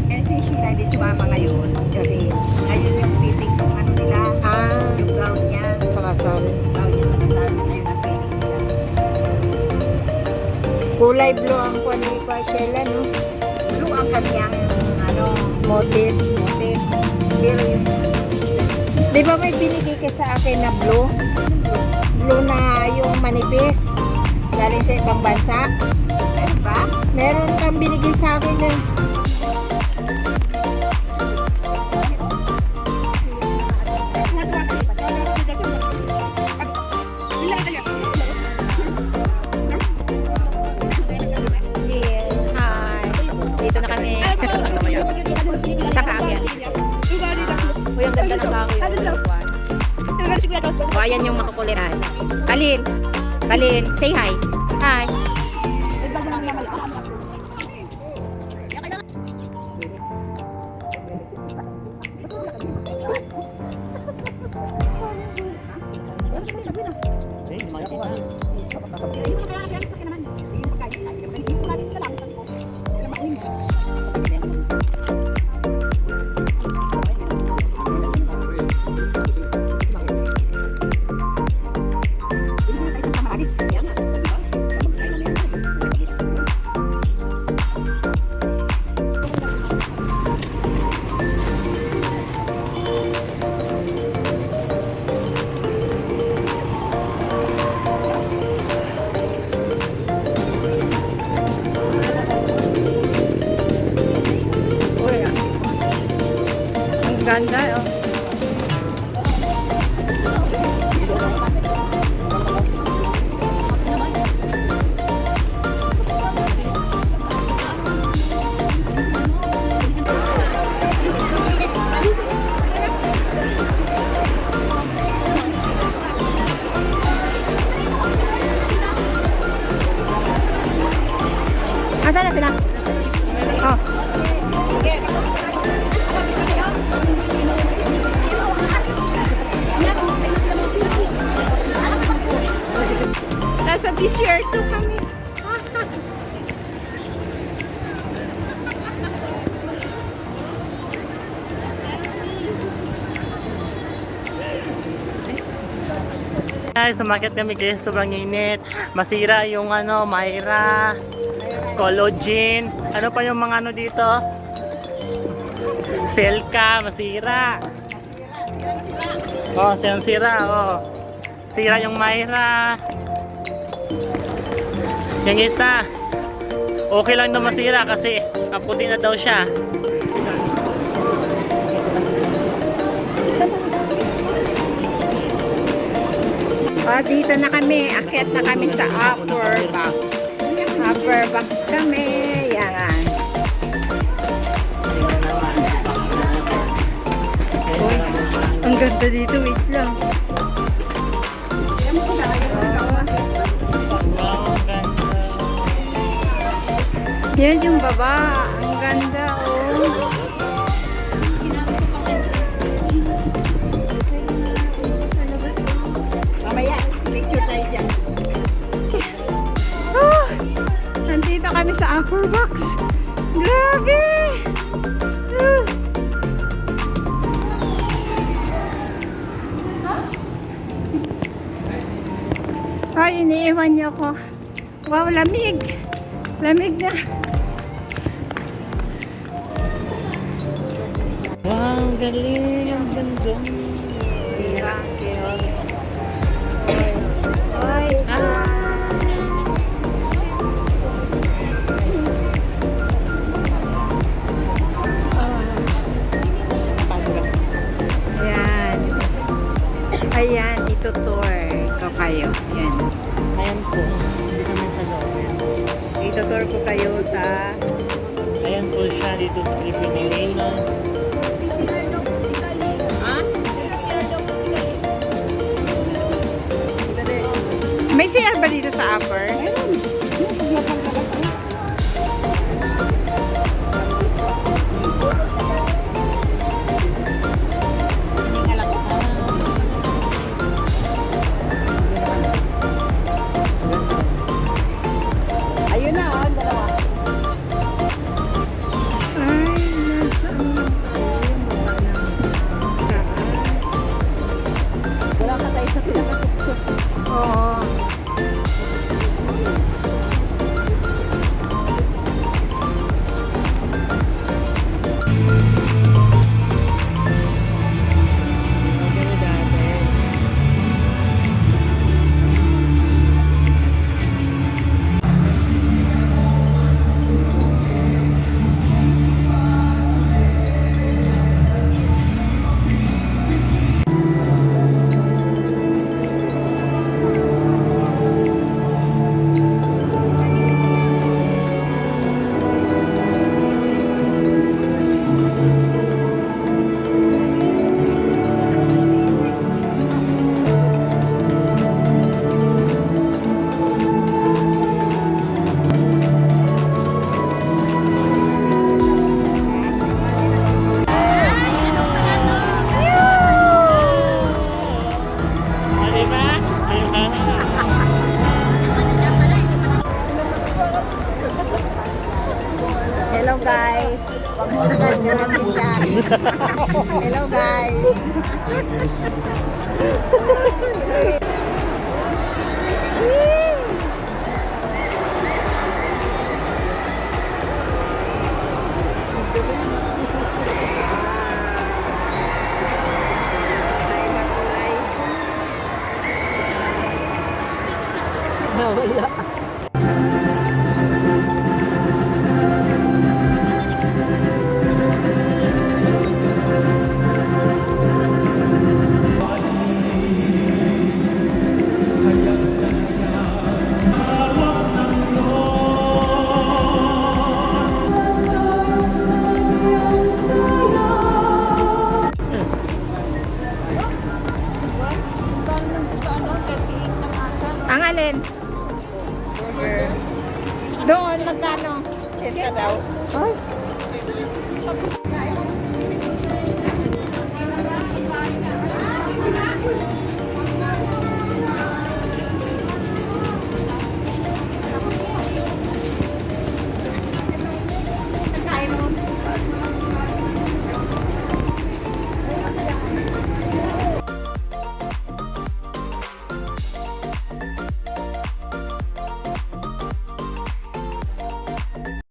Kasi sila di sumama ngayon. Kasi ngayon yung fitting ng ano nila. Yung gown niya. Sa kasal. Gown niya sa kasal. Ngayon ang fitting nila. Kulay blue ang kuwan ni pa Sheila, no? Blue ang kanyang ano, Motif. motif. Pero yung Di ba may binigay ka sa akin na blue? Blue na yung manipis. Galing sa ibang bansa. ano ba? Meron kang binigay sa akin na hi. Dito na kami. Sa kaakyan. Uy, ang ganda ng kahoy. O, ayan yung makukulitan. Kalin. Kalin, say hi. Hi. Ganda, oh. Asan na sila? Oh. Nasa desierto kami. Guys, sumakit kami kasi sobrang init. Masira yung ano, Myra, collagen. Ano pa yung mga ano dito? Selka, masira. Oh, sira, oh. Sira yung Myra. Yung isa, okay lang daw masira kasi puti na daw siya. Dito na kami. Akyat na kami sa upper box. Upper box kami. Yan. Uy, ang ganda dito. Wait lang. Yan yung baba. Ang ganda, oh. Mamaya, picture tayo dyan. Oh, nandito kami sa upper box. Grabe! Ay, iniiwan niyo ako. Wow, lamig. Lamig na. Wow, galing. Ang ganda. Ay, ayan. Ayan, itutour ko kayo. Yan. Ayan po. Dito kami sa loob. Itutur ko kayo sa Ayan po siya dito sa Pilipinas. May CR ba dito sa upper? Hello guys. Nawala.